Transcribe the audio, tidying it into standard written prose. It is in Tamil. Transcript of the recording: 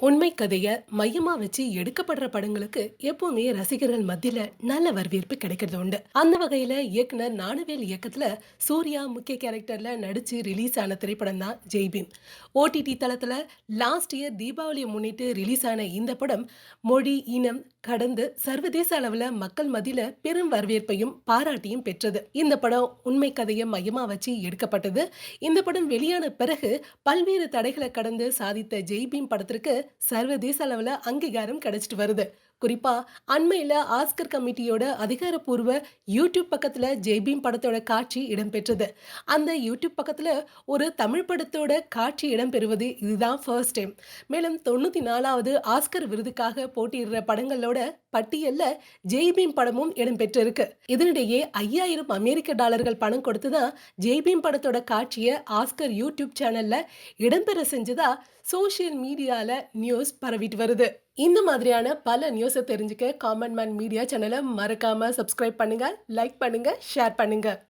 உண்மை கதைய மையமா வச்சு எடுக்கப்படுற படங்களுக்கு எப்பவுமே ரசிகர்கள் மத்தியில நல்ல வரவேற்பு கிடைக்கிறது உண்டு. அந்த வகையில இயக்குனர் ஞானவேல் இயக்கத்துல சூர்யா முக்கிய கேரக்டர்ல நடிச்சு ரிலீஸ் ஆன திரைப்படம் தான் ஜெய்பீம். ஓடிடி தளத்துல லாஸ்ட் இயர் தீபாவளியை முன்னிட்டு ரிலீஸ் ஆன இந்த படம் மொழி இனம் கடந்து சர்வதேச அளவுல மக்கள் மத்தியில பெரும் வரவேற்பையும் பாராட்டியும் பெற்றது. இந்த படம் உண்மை கதையை மையமா வச்சு எடுக்கப்பட்டது. இந்த படம் வெளியான பிறகு பல்வேறு தடைகளை கடந்து சாதித்த ஜெய்பீம் படத்திற்கு சர்வதேச அளவுல அங்கீகாரம் கிடைச்சிட்டு வருது. குறிப்பா அண்மையில ஆஸ்கர் கமிட்டியோட அதிகாரப்பூர்வ யூடியூப் பக்கத்துல ஜெய்பீம் படத்தோட காட்சி இடம்பெற்றது. அந்த யூடியூப் பக்கத்துல ஒரு தமிழ் படத்தோட காட்சி இடம்பெறுவது இதுதான் ஃபர்ஸ்ட் டைம். மேலும் 94வது ஆஸ்கர் விருதுக்காக போட்டியிடுற படங்களோட பட்டியல்ல ஜெய்பீம் படமும் இடம்பெற்றிருக்கு. இதனிடையே $5000 பணம் கொடுத்துதான் ஜெய்பீம் படத்தோட காட்சியை ஆஸ்கர் யூடியூப் சேனல்ல இடம்பெற செஞ்சதா சோசியல் மீடியால நியூஸ் பரவிட்டு வருது. இந்த மாதிரியான பல நியூஸை தெரிஞ்சுக்க காமன் மேன் மீடியா சேனலை மறக்காம சப்ஸ்கிரைப் பண்ணுங்க, லைக் பண்ணுங்க, ஷேர் பண்ணுங்க.